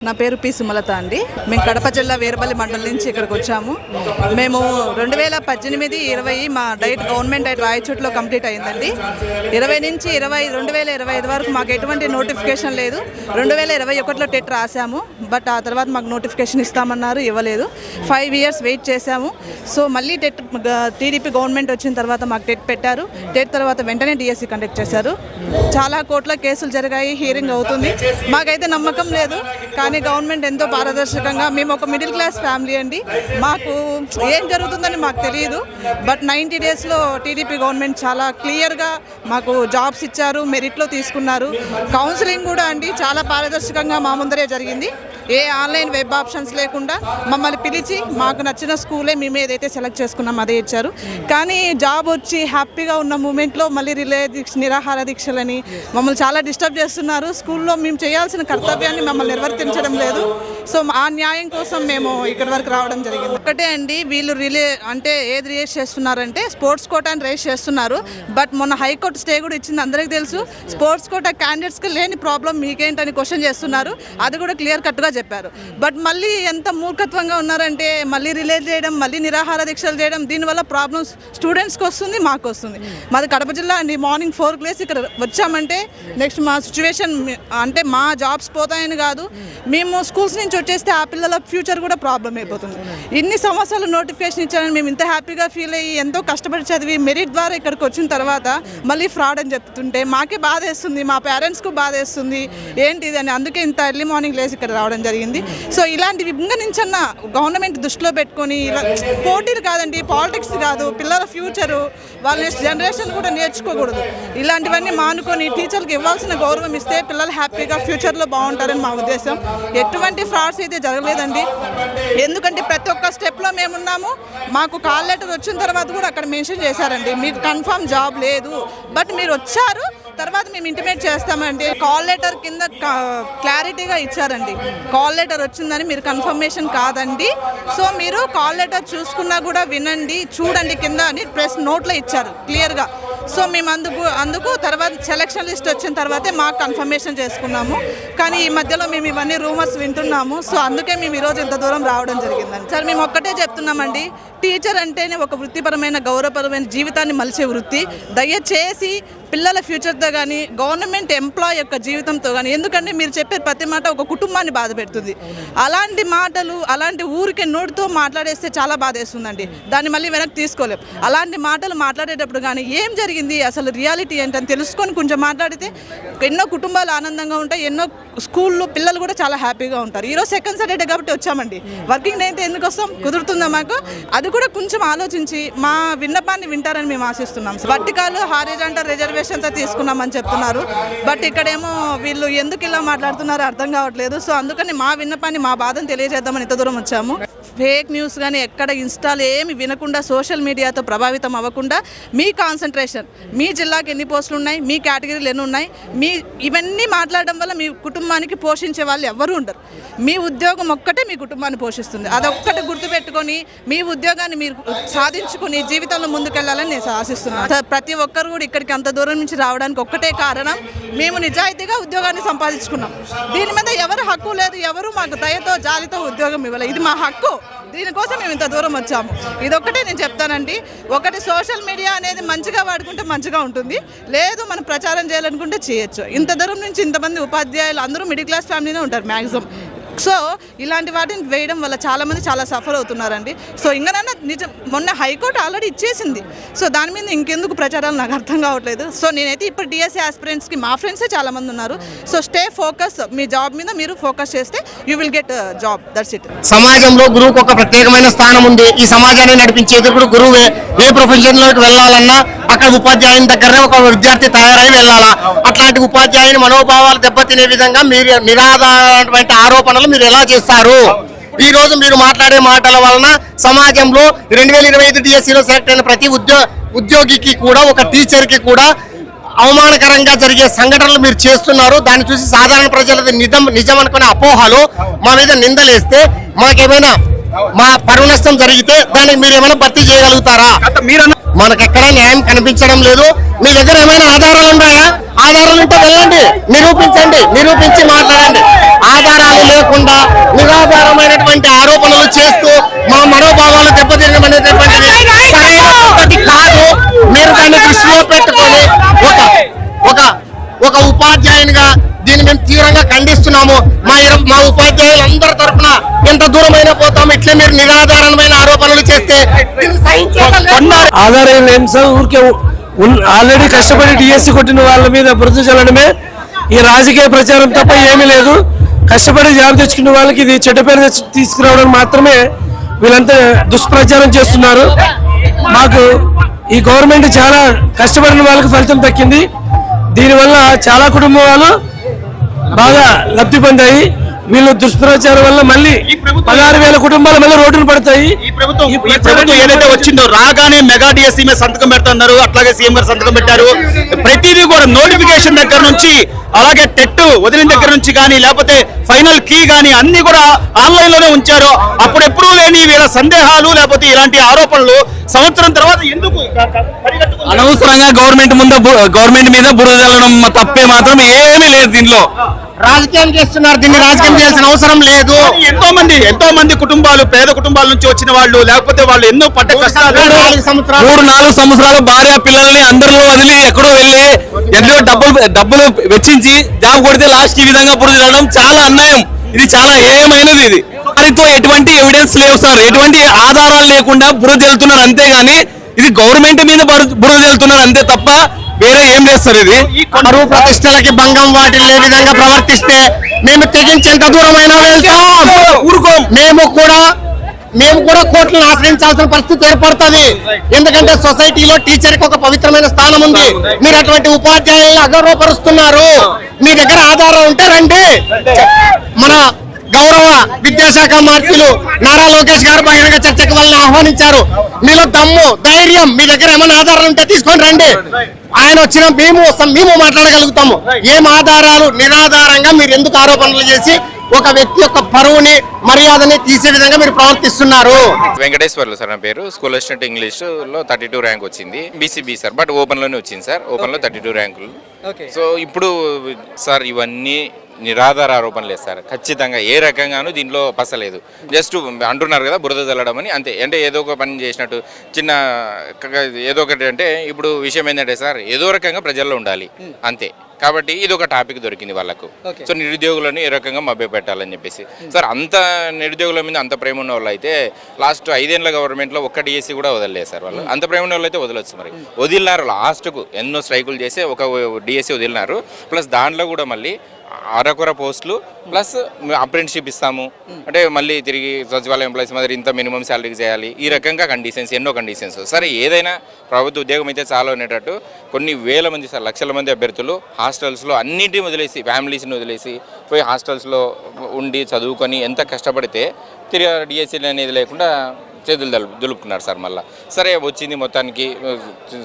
నా పేరు పి సుమలత అండి. మేము కడప జిల్లా వీరపల్లి మండలం నుంచి ఇక్కడికి వచ్చాము. మేము 2018-20 మా డైట్ గవర్నమెంట్ డైట్ రాయచోట్లో కంప్లీట్ అయిందండి. 20 నుంచి 2025 వరకు మాకు ఎటువంటి నోటిఫికేషన్ లేదు. 2021లో టెట్ రాసాము, బట్ ఆ తర్వాత మాకు నోటిఫికేషన్ ఇస్తామన్నారు, ఇవ్వలేదు. 5 ఇయర్స్ వెయిట్ చేశాము. సో మళ్ళీ టెట్ టీడీపీ గవర్నమెంట్ వచ్చిన తర్వాత మాకు టెట్ పెట్టారు. టెట్ తర్వాత వెంటనే డిఎస్సి కండక్ట్ చేశారు. చాలా కోట్ల కేసులు జరిగాయి, హీరింగ్ అవుతుంది. మాకైతే నమ్మకం లేదు, కానీ గవర్నమెంట్ ఎంతో పారదర్శకంగా, మేము ఒక మిడిల్ క్లాస్ ఫ్యామిలీ అండి, మాకు ఏం జరుగుతుందని మాకు తెలియదు. బట్ 90 డేస్లో టీడీపీ గవర్నమెంట్ చాలా క్లియర్గా మాకు జాబ్స్ ఇచ్చారు, మెరిట్లో తీసుకున్నారు. కౌన్సిలింగ్ కూడా అండి చాలా పారదర్శకంగా మా ముందరే జరిగింది. ఏ ఆన్లైన్ వెబ్ ఆప్షన్స్ లేకుండా మమ్మల్ని పిలిచి మాకు నచ్చిన స్కూలే మేము ఏదైతే సెలెక్ట్ చేసుకున్నాం అదే ఇచ్చారు. కానీ జాబ్ వచ్చి హ్యాపీగా ఉన్న మూమెంట్లో మళ్ళీ నిరాహార దీక్షలని మమ్మల్ని చాలా డిస్టర్బ్ చేస్తున్నారు. స్కూల్లో మేము చేయాల్సిన కర్తవ్యాన్ని మమ్మల్ని నిర్వర్తించడం లేదు. సో ఆ న్యాయం కోసం మేము ఇక్కడి వరకు రావడం జరిగింది. ఒకటే అండి, వీళ్ళు ఏది రేస్ చేస్తున్నారంటే స్పోర్ట్స్ కోటాని రేస్ చేస్తున్నారు. బట్ మొన్న హైకోర్టు స్టే కూడా ఇచ్చింది, అందరికీ తెలుసు. స్పోర్ట్స్ కోటా క్యాండిడేట్స్కి లేని ప్రాబ్లం మీకేంటని క్వశ్చన్ చేస్తున్నారు. అది కూడా క్లియర్ కట్గా చెప్పారు. బట్ మళ్ళీ ఎంత మూర్ఖత్వంగా ఉన్నారంటే మళ్ళీ రిలేట్ చేయడం, మళ్ళీ నిరాహార దీక్షలు చేయడం. దీనివల్ల ప్రాబ్లమ్స్ స్టూడెంట్స్కి వస్తుంది, మాకు వస్తుంది. మాది కడప జిల్లా అండి. మార్నింగ్ 4 లేసి ఇక్కడ వచ్చామంటే నెక్స్ట్ మా సిచ్యువేషన్ అంటే మా జాబ్స్ పోతాయని కాదు, మేము స్కూల్స్ నుంచి వచ్చేస్తే ఆ పిల్లల ఫ్యూచర్ కూడా ప్రాబ్లం అయిపోతుంది. ఇన్ని సంవత్సరాలు నోటిఫికేషన్ ఇచ్చారని మేము ఇంత హ్యాపీగా ఫీల్ అయ్యి ఎంతో కష్టపడి చదివి మెరిట్ ద్వారా ఇక్కడికి వచ్చిన తర్వాత మళ్ళీ ఫ్రాడ్ అని చెప్తుంటే మాకే బాధ వేస్తుంది, మా పేరెంట్స్కు బాధ వేస్తుంది. ఏంటిది అని అందుకే ఇంత ఎర్లీ మార్నింగ్ లేసి ఇక్కడ రావడం జరిగింది. సో ఇలాంటివి ఇంకా నుంచన్న గవర్నమెంట్ దృష్టిలో పెట్టుకొని, ఇలా పోటీలు కాదండి, పాలిటిక్స్ కాదు, పిల్లల ఫ్యూచరు, వాళ్ళ నెక్స్ట్ జనరేషన్ కూడా నేర్చుకోకూడదు. ఇలాంటివన్నీ మానుకొని టీచర్లకు ఇవ్వాల్సిన గౌరవం ఇస్తే పిల్లలు హ్యాపీగా ఫ్యూచర్లో బాగుంటారని మా ఉద్దేశం. ఎటువంటి ఫ్రాడ్స్ అయితే జరగలేదండి. ఎందుకంటే ప్రతి ఒక్క స్టెప్లో మేమున్నాము. మాకు కాల్ లెటర్ వచ్చిన తర్వాత కూడా అక్కడ మెన్షన్ చేశారండి, మీకు కన్ఫర్మ్ జాబ్ లేదు, బట్ మీరు వచ్చారు, తర్వాత మేము ఇంటిమేట్ చేస్తామండి. కాల్ లెటర్ కింద క్లారిటీగా ఇచ్చారండి, కాల్ లెటర్ వచ్చిందని మీరు కన్ఫర్మేషన్ కాదండి. సో మీరు కాల్ లెటర్ చూసుకున్నా కూడా వినండి, చూడండి కింద అని ప్రెస్ నోట్లో ఇచ్చారు క్లియర్గా. సో మేము అందుకు తర్వాత సెలక్షన్ లిస్ట్ వచ్చిన తర్వాతే మాకు కన్ఫర్మేషన్ చేసుకున్నాము. కానీ ఈ మధ్యలో మేము ఇవన్నీ రూమర్స్ వింటున్నాము. సో అందుకే మేము ఈరోజు ఇంత దూరం రావడం జరిగిందండి. సార్ మేము ఒక్కటే చెప్తున్నామండి, టీచర్ అంటేనే ఒక వృత్తిపరమైన గౌరవపరమైన జీవితాన్ని మలిచే వృత్తి. దయచేసి పిల్లల ఫ్యూచర్తో కానీ గవర్నమెంట్ ఎంప్లాయ్ యొక్క జీవితంతో కానీ, ఎందుకంటే మీరు చెప్పే ప్రతి మాట ఒక కుటుంబాన్ని బాధ పెడుతుంది. అలాంటి మాటలు అలాంటి ఊరికే నోటితో మాట్లాడేస్తే చాలా బాధ వేస్తుందండి, దాన్ని మళ్ళీ వెనక్కి తీసుకోలేం. అలాంటి మాటలు మాట్లాడేటప్పుడు కానీ ఏం జరిగింది, అసలు రియాలిటీ ఏంటని తెలుసుకొని కొంచెం మాట్లాడితే ఎన్నో కుటుంబాలు ఆనందంగా ఉంటాయి, ఎన్నో స్కూల్లో పిల్లలు కూడా చాలా హ్యాపీగా ఉంటారు. ఈరోజు సెకండ్ సాటర్డే కాబట్టి వచ్చామండి, వర్కింగ్ డే అయితే ఎందుకు వస్తాం, కుదురుతుందా మాకు? అది కూడా కొంచెం ఆలోచించి మా విన్నపాన్ని వింటారని మేము ఆశిస్తున్నాం. వర్టికల్ హారిజాంటల్ రిజర్వేషన్తో తీసుకున్నామని చెప్తున్నారు, బట్ ఇక్కడేమో వీళ్ళు ఎందుకు ఇలా మాట్లాడుతున్నారో అర్థం కావట్లేదు. సో అందుకని మా విన్నపాన్ని, మా బాధను తెలియజేద్దామని ఇంత దూరం వచ్చాము. ఫేక్ న్యూస్ కానీ ఎక్కడ ఇన్స్టాల్ ఏమి వినకుండా, సోషల్ మీడియాతో ప్రభావితం అవ్వకుండా మీ కాన్సన్ట్రేషన్, మీ జిల్లాకి ఎన్ని పోస్టులు ఉన్నాయి, మీ కేటగిరీలు ఎన్ని ఉన్నాయి, ఇవన్నీ మాట్లాడడం వల్ల మీ కుటుంబానికి పోషించే వాళ్ళు ఎవరు ఉండరు. మీ ఉద్యోగం ఒక్కటే మీ కుటుంబాన్ని పోషిస్తుంది. అదొక్కటి గుర్తుపెట్టుకొని మీ ఉద్యోగాన్ని మీరు సాధించుకొని జీవితంలో ముందుకెళ్లాలని నేను ఆశిస్తున్నాను. ప్రతి ఒక్కరు కూడా ఇక్కడికి అంత దూరం నుంచి రావడానికి ఒక్కటే కారణం, మేము నిజాయితీగా ఉద్యోగాన్ని సంపాదించుకున్నాం. దీని మీద ఎవరు హక్కు లేదు, ఎవరు మాకు దయతో జాలితో ఉద్యోగం ఇవ్వలేదు. ఇది మా హక్కు, దీనికోసం మేము ఇంత దూరం వచ్చాము. ఇదొక్కటే నేను చెప్తానండి. ఒకటి సోషల్ మీడియా అనేది మంచిగా వాడుకుంటే మంచిగా ఉంటుంది, లేదు మనం ప్రచారం చేయాలనుకుంటే చేయొచ్చు. ఇంత దూరం నుంచి ఇంతమంది ఉపాధ్యాయులు అందరూ మిడిల్ క్లాస్ ఫ్యామిలీనే ఉంటారు మ్యాక్సిమం. సో ఇలాంటి వాటిని వేయడం వల్ల చాలామంది చాలా సఫర్ అవుతున్నారండి. సో ఇంకనన్నా నిజం, మొన్న హైకోర్టు ఆల్రెడీ ఇచ్చేసింది. సో దాని మీద ఇంకెందుకు ప్రచారాలు నాకు అర్థం కావట్లేదు. సో నేనైతే ఇప్పుడు డిఎస్సి ఆస్పిరెంట్స్కి మా ఫ్రెండ్సే చాలామంది ఉన్నారు. సో స్టే ఫోకస్, మీ జాబ్ మీద మీరు ఫోకస్ చేస్తే you will get job, that's it. సమాజంలో గురువుకు ఒక ప్రత్యేకమైన స్థానం ఉంది. ఈ సమాజాన్ని నడిపించేది కూడా గురువే. ఏ ప్రొఫెషన్లోకి వెళ్ళాలన్నా అక్కడ ఉపాధ్యాయుని దగ్గరనే ఒక విద్యార్థి తయారై వెళ్ళాలా. అట్లాంటి ఉపాధ్యాయుని మనోభావాలు దెబ్బతినే విధంగా మీరు నిరాధారమైన ఆరోపణలు మీరు ఎలా చేస్తారు? ఈ రోజు మీరు మాట్లాడే మాటల వలన సమాజంలో 2025 డిఎస్సిలో సెలెక్ట్ అయిన ప్రతి ఉద్యోగికి కూడా, ఒక టీచర్కి కూడా అవమానకరంగా జరిగే సంఘటనలు మీరు చేస్తున్నారు. దాన్ని చూసి సాధారణ ప్రజలది నిజం అనుకునే అపోహలు మా మీద నిందలేస్తే, మాకేమైనా మా పరువు నష్టం జరిగితే దానికి మీరు ఏమైనా భర్తీ చేయగలుగుతారా? మనకెక్కడ న్యాయం కనిపించడం లేదు. మీ దగ్గర ఏమైనా ఆధారాలు ఉన్నాయా? ఆధారాలు ఉంటే వెళ్ళండి, నిరూపించి మాట్లాడండి. ఆధారాలు లేకుండా నిరాధారమైనటువంటి ఆరోపణలు చేస్తూ మా మనోభావాలు దెబ్బతినమైనటువంటిది సరైన పద్ధతి కాదు. మీరు దాన్ని దృష్టిలో పెట్టుకొని ఒక ఉపాధ్యాయునిగా దీన్ని మేము తీవ్రంగా ఖండిస్తున్నాము. మా ఉపాధ్యాయులందరి తరఫున ఎంత దూరమైనా పోతాం. ఇట్లే మీరు నిరాధారమైన ఆరోపణలు చేస్తే ఆధారం ఏం సార్, ఊరికే ఆల్రెడీ కష్టపడి డిఎస్సి కొట్టిన వాళ్ళ మీద బురద చల్లడమే ఈ రాజకీయ ప్రచారం తప్ప ఏమీ లేదు. కష్టపడి జాబ్ తెచ్చుకున్న వాళ్ళకి ఇది చెడ్డ పేరు తీసుకురావడం మాత్రమే వీళ్ళంతా దుష్ప్రచారం చేస్తున్నారు. మాకు ఈ గవర్నమెంట్ చాలా కష్టపడిన వాళ్ళకి ఫలితం దక్కింది. దీనివల్ల చాలా కుటుంబాలు బాగా లబ్ధి పొందాయి. వీళ్ళు దుష్ప్రచారం వల్ల మళ్ళీ 16,000 కుటుంబాలు మళ్ళీ రోడ్డును పడతాయి. ఈ ప్రభుత్వం ఏదైతే వచ్చిందో రాగానే మెగా డిఎస్సీ మీద సంతకం పెడుతున్నారు, అట్లాగే సీఎం గారు సంతకం పెట్టారు. ప్రతిదీ కూడా నోటిఫికేషన్ దగ్గర నుంచి అలాగే టెట్ వదిలిన దగ్గర నుంచి కానీ లేకపోతే ఫైనల్ కీ కానీ అన్ని కూడా ఆన్లైన్ లోనే ఉంచారు. అప్పుడెప్పుడూ లేని వీళ్ళ సందేహాలు లేకపోతే ఇలాంటి ఆరోపణలు సంవత్సరం తర్వాత ఎందుకు అనవసరంగా గవర్నమెంట్ మీద బురద చల్లడం తప్పే మాత్రం ఏమీ లేదు. దీంట్లో రాజకీయం చేస్తున్నారు. దీన్ని రాజకీయం చేయాల్సిన అవసరం లేదు. ఎంతో మంది కుటుంబాలు, పేద కుటుంబాల నుంచి వచ్చిన వాళ్ళు లేకపోతే వాళ్ళు ఎన్నో పడ్డ కష్టాలు 3-4 సంవత్సరాలు భార్య పిల్లల్ని అందరిలో వదిలి ఎక్కడో వెళ్ళి ఎన్నో డబ్బులు వెచ్చించి జాబ్ కొడితే లాస్ట్ ఈ విధంగా బురద చల్లడం చాలా అన్యాయం. ఇది చాలా ఏమైనది. ఇది వారితో ఎటువంటి ఎవిడెన్స్ లేవు సార్, ఎటువంటి ఆధారాలు లేకుండా బురద చల్లుతున్నారు అంతేగాని ఇది గవర్నమెంట్ మీద బురద చల్లుతున్నారు అంతే తప్ప వేరే ఏం లేదు సార్. ఇది పరువు ప్రతిష్టలకి భంగం వాటిల్లే విధంగా ప్రవర్తిస్తే మేము తెగించేంత దూరమైనా వెళ్తాం. ఊరుకోం. మేము కూడా కోర్టులను ఆశ్రయించాల్సిన పరిస్థితి ఏర్పడుతుంది. ఎందుకంటే సొసైటీలో టీచర్ కి ఒక పవిత్రమైన స్థానం ఉంది. మీరు అటువంటి ఉపాధ్యాయులను అగౌరవపరుస్తున్నారు. మీ దగ్గర ఆధారం ఉంటే రండి. మన గౌరవ విద్యాశాఖ మంత్రులు నారా లోకేష్ గారు బహిరంగ చర్చకు వాళ్ళని ఆహ్వానించారు. మీలో దమ్ము, ధైర్యం, మీ దగ్గర ఏమైనా ఆధారాలు ఉంటే తీసుకొని రండి. ఆయన వచ్చిన మేము మాట్లాడగలుగుతాము. ఏం ఆధారాలు? నిరాధారంగా మీరు ఎందుకు ఆరోపణలు చేసి ఒక వ్యక్తి యొక్క పరువుని, మర్యాదని తీసే విధంగా మీరు ప్రవర్తిస్తున్నారు? వెంకటేశ్వర్లు సార్ నా పేరు. స్కూల్ అసిస్టెంట్ ఇంగ్లీష్ లో 32 ర్యాంక్ వచ్చింది. బీసీబీ సార్, బట్ ఓపెన్ లోనే వచ్చింది సార్. ఓపెన్ లో 32 ర్యాంకులు. సో ఇప్పుడు సార్ ఇవన్నీ నిరాధార ఆరోపణలు లేదు సార్. ఖచ్చితంగా ఏ రకంగానూ దీంట్లో పసలేదు. జస్ట్ అంటున్నారు కదా బురద చల్లడం అని, అంతే. అంటే ఏదో ఒక పని చేసినట్టు చిన్న ఏదో ఒకటి. అంటే ఇప్పుడు విషయం ఏంటంటే సార్, ఏదో రకంగా ప్రజల్లో ఉండాలి అంతే. కాబట్టి ఇది ఒక టాపిక్ దొరికింది వాళ్ళకు. సో నిరుద్యోగులను ఏ రకంగా మభ్యపెట్టాలని చెప్పేసి సార్, అంత నిరుద్యోగుల మీద అంత ప్రేమ ఉన్న వాళ్ళు అయితే లాస్ట్ 5 ఏళ్ల గవర్నమెంట్లో ఒక్క డిఎస్సీ కూడా వదలలేదు సార్. వాళ్ళు అంత ప్రేమ ఉన్న వాళ్ళు అయితే వదలొచ్చు. మరి వదిలినారు, లాస్ట్కు ఎన్నో స్ట్రైకులు చేసి ఒక డిఎస్సీ వదిలినారు. ప్లస్ దాంట్లో కూడా మళ్ళీ అరకొర పోస్టులు ప్లస్ అప్రెంటిషిప్ ఇస్తాము అంటే మళ్ళీ తిరిగి సచివాలయం ఎంప్లాయీస్ మాదిరి ఇంత మినిమం శాలరీకి చేయాలి. ఈ రకంగా కండిషన్స్, ఎన్నో కండిషన్స్. సరే ఏదైనా ప్రభుత్వ ఉద్యోగం అయితే చాలా ఉండేటట్టు కొన్ని వేల మంది సార్, లక్షల మంది అభ్యర్థులు హాస్టల్స్లో అన్నింటినీ వదిలేసి, ఫ్యామిలీస్ని వదిలేసి పోయి హాస్టల్స్లో ఉండి చదువుకొని ఎంత కష్టపడితే తిరిగి డిఎస్సీ అనేది లేకుండా చేతులు దులుపుకున్నారు సార్. మళ్ళీ సరే వచ్చింది మొత్తానికి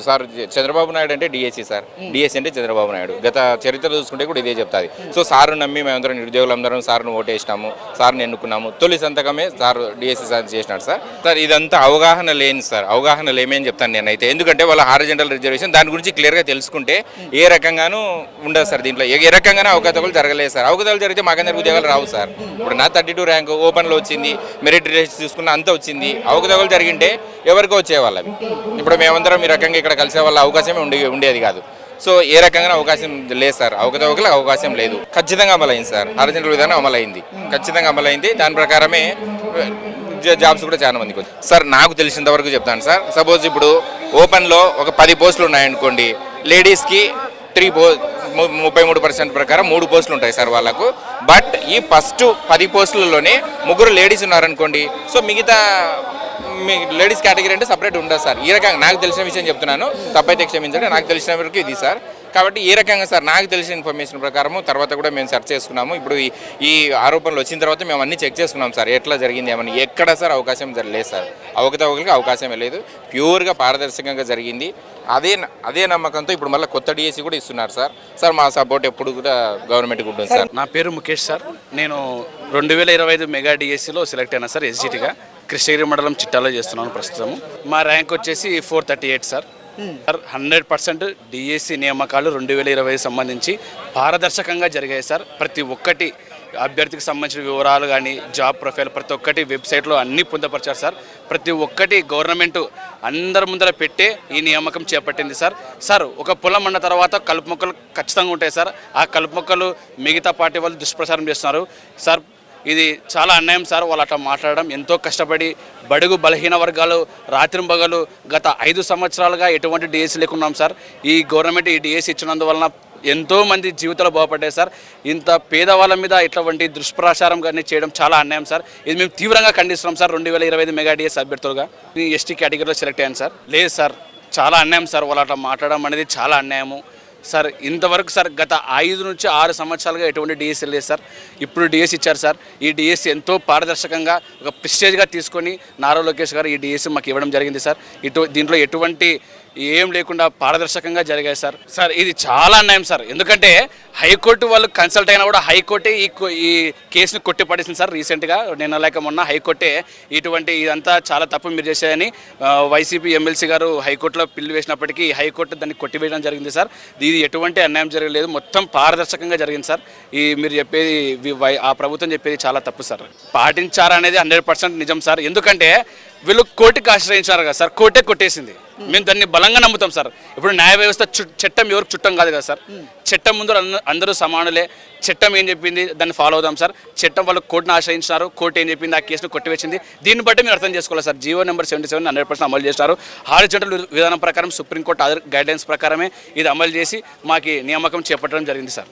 సార్. చంద్రబాబు నాయుడు అంటే డిఎస్సీ సార్, డిఎస్సీ అంటే చంద్రబాబు నాయుడు. గత చరిత్ర చూసుకుంటే కూడా ఇదే చెప్తుంది. సో సారు నమ్మి మేమందరం నిరుద్యోగులందరం సార్ను ఓటేసినాము, సార్ని ఎన్నుకున్నాము. తొలి సంతకమే సార్ డిఎస్సీ సార్ చేసినాడు సార్. సార్ ఇదంతా అవగాహన లేని సార్, అవగాహన లేమే అని చెప్తాను నేనైతే. ఎందుకంటే వాళ్ళ హారిజంటల్ రిజర్వేషన్ దాని గురించి క్లియర్గా తెలుసుకుంటే ఏ రకంగానూ ఉండదు సార్. దీంట్లో ఏ రకంగానూ అవకతవకలు జరగలేదు సార్. అవకతవకలు జరిగితే మాకందరికి ఉద్యోగాలు రావు సార్. ఇప్పుడు నా 32 ర్యాంకు ఓపెన్లో వచ్చింది, మెరిట్ రేస్ చూసుకున్న అంతా వచ్చింది. అవకతవకలు జరిగింటే ఎవరికో వచ్చేవాళ్ళవి. ఇప్పుడు మేమందరం ఈ రకంగా ఇక్కడ కలిసే వాళ్ళ అవకాశమే ఉండేది కాదు. సో ఏ రకంగా అవకాశం లేదు సార్. అవకతవకలకు అవకాశం లేదు. ఖచ్చితంగా అమలైంది సార్. హారిజంటల్ విధానం అమలైంది, ఖచ్చితంగా అమలైంది. దాని ప్రకారమే జాబ్స్ కూడా చాలా మందికి వచ్చాయి సార్. నాకు తెలిసినంత వరకు చెప్తాను సార్. సపోజ్ ఇప్పుడు ఓపెన్లో ఒక 10 పోస్టులు ఉన్నాయనుకోండి, లేడీస్కి 33% ప్రకారం 3 పోస్టులు ఉంటాయి సార్ వాళ్ళకు. బట్ ఈ ఫస్ట్ 10 పోస్టులలోనే 3 లేడీస్ ఉన్నారనుకోండి. సో మిగతా మీ లేడీస్ కేటగిరీ అంటే సపరేట్ ఉండదు సార్. ఈ రకంగా నాకు తెలిసిన విషయం చెప్తున్నాను, తప్పైతే క్షమించండి. నాకు తెలిసిన వరకు ఇది సార్. కాబట్టి ఈ రకంగా సార్ నాకు తెలిసిన ఇన్ఫర్మేషన్ ప్రకారము తర్వాత కూడా మేము సెర్చ్ చేసుకున్నాము. ఇప్పుడు ఈ ఆరోపణలు వచ్చిన తర్వాత మేము అన్నీ చెక్ చేసుకున్నాం సార్, ఎట్లా జరిగింది ఏమని. ఎక్కడ సార్ అవకాశం లేదు సార్, అవకతవకలకి అవకాశమే లేదు. ప్యూర్గా పారదర్శకంగా జరిగింది. అదే నమ్మకంతో ఇప్పుడు మళ్ళీ కొత్త డిఎస్సీ కూడా ఇస్తున్నారు సార్. సార్ మా సపోర్ట్ ఎప్పుడు కూడా గవర్నమెంట్కి ఉంటుంది సార్. నా పేరు ముఖేష్ సార్. నేను 2025 మెగా డిఎస్సీలో సెలెక్ట్ అయినా సార్ ఎస్జిటిగా. కృష్ణగిరి మండలం చిట్టాలో చేస్తున్నాను ప్రస్తుతం. మా ర్యాంక్ వచ్చేసి 438 సార్. 100% డిఎస్సి నియామకాలు 2020 సంబంధించి పారదర్శకంగా జరిగాయి సార్. ప్రతి ఒక్కటి అభ్యర్థికి సంబంధించిన వివరాలు కానీ జాబ్ ప్రొఫైల్ ప్రతి ఒక్కటి వెబ్సైట్లో అన్నీ పొందపరిచారు సార్. ప్రతి ఒక్కటి గవర్నమెంట్ అందరి ముందర పెట్టే ఈ నియామకం చేపట్టింది సార్. సార్ ఒక పొలం అన్న తర్వాత కలుపు మొక్కలు ఖచ్చితంగా ఉంటాయి సార్. ఆ కలుపు మొక్కలు మిగతా పార్టీ వాళ్ళు దుష్ప్రచారం చేస్తున్నారు సార్. ఇది చాలా అన్యాయం సార్. వాళ్ళు అట్లా మాట్లాడడం. ఎంతో కష్టపడి బడుగు బలహీన వర్గాలు రాత్రింబగలు గత 5 సంవత్సరాలుగా ఎటువంటి డిఎస్సి లేకున్నాం సార్. ఈ గవర్నమెంట్ ఈ డిఎస్సి ఇచ్చినందువలన ఎంతో మంది జీవితాలు బాగుపడ్డాయి సార్. ఇంత పేదవాళ్ళ మీద ఇటువంటి దుష్ప్రచారం కానీ చేయడం చాలా అన్యాయం సార్. ఇది మేము తీవ్రంగా ఖండిస్తున్నాం సార్. 2025 మెగా డిఎస్ అభ్యర్థులుగా ఎస్టీ కేటగిరీలో సెలెక్ట్ అయ్యాను సార్. లేదు సార్, చాలా అన్యాయం సార్. వాళ్ళు అట్లా మాట్లాడడం అనేది చాలా అన్యాయము సార్. ఇంతవరకు సార్ గత 5 నుంచి 6 సంవత్సరాలుగా ఎటువంటి డిఎస్సి లేదు సార్. ఇప్పుడు డిఎస్సి ఇచ్చారు సార్. ఈ డిఎస్సి ఎంతో పారదర్శకంగా ఒక ప్రెస్టేజ్గా తీసుకొని నారా లోకేష్ గారు ఈ డిఎస్సి మాకు ఇవ్వడం జరిగింది సార్. దీంట్లో ఎటువంటి ఏం లేకుండా పారదర్శకంగా జరిగాయి సార్. సార్ ఇది చాలా అన్యాయం సార్. ఎందుకంటే హైకోర్టు వాళ్ళు కన్సల్ట్ అయినా కూడా హైకోర్టే ఈ కేసుని కొట్టిపడేసింది సార్. రీసెంట్గా నిన్న లేక మొన్న హైకోర్టే ఇదంతా చాలా తప్పు మీరు చేశారని వైసీపీ ఎమ్మెల్సీ గారు హైకోర్టులో పిల్లు వేసినప్పటికీ హైకోర్టు దాన్ని కొట్టివేయడం జరిగింది సార్. ఇది ఎటువంటి అన్యాయం జరగలేదు, మొత్తం పారదర్శకంగా జరిగింది సార్. మీరు చెప్పేది ఆ ప్రభుత్వం చెప్పేది చాలా తప్పు సార్. పాటించారనేది 100% నిజం సార్. ఎందుకంటే వీళ్ళు కోర్టుకి ఆశ్రయించారు కదా సార్. కోర్టే కొట్టేసింది. మేము దాన్ని బలంగా నమ్ముతాం సార్. ఇప్పుడు న్యాయ వ్యవస్థ చట్టం ఎవరికి చుట్టం కాదు కదా సార్. చట్టం ముందు అందరూ సమానులే. చట్టం ఏం చెప్పింది దాన్ని ఫాలో అవుదాం సార్. చట్టం వాళ్ళు కోర్టును ఆశ్రయించినారు. కోర్టు ఏం చెప్పింది ఆ కేసును కొట్టివేసింది. దీన్ని బట్టి మీరు అర్థం చేసుకోవాలి సార్. జీవో నెంబర్ 77 100% అమలు చేస్తారు. హారిజాంటల్ విధానం ప్రకారం సుప్రీంకోర్టు గైడ్లైన్స్ ప్రకారమే ఇది అమలు చేసి మాకు నియామకం చేపట్టడం జరిగింది సార్.